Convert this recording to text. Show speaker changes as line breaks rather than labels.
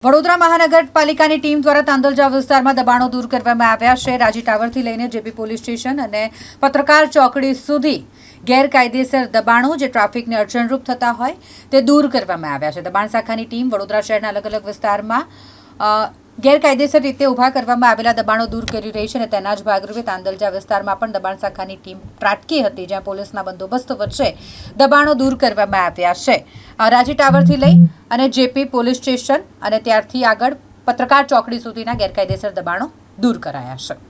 વડોદરા મહાનગરપાલિકાની ટીમ દ્વારા તાંદલજા વિસ્તારમાં દબાણો દૂર કરવામાં આવ્યા છે। રાજી ટાવરથી લઈને જેપી પોલીસ સ્ટેશન અને પત્રકાર ચોકડી સુધી ગેરકાયદેસર દબાણો જે ટ્રાફિકને અડચણરૂપ થતા હોય તે દૂર કરવામાં આવ્યા છે। દબાણ શાખાની ટીમ વડોદરા શહેરના અલગ અલગ વિસ્તારમાં ગેરકાયદેસર રીતે ઊભા કરવામાં આવેલા દબાણો દૂર કરી રહી છે અને તેના જ ભાગરૂપે તાંદલજા વિસ્તારમાં પણ દબાણ શાખાની ટીમ ત્રાટકી હતી, જ્યાં પોલીસના બંદોબસ્ત વચ્ચે દબાણો દૂર કરવામાં આવ્યા છે। રાજી ટાવરથી લઈ અને જેપી પોલીસ સ્ટેશન અને ત્યારથી આગળ પત્રકાર ચોકડી સુધીના ગેરકાયદેસર દબાણો દૂર કરાયા છે।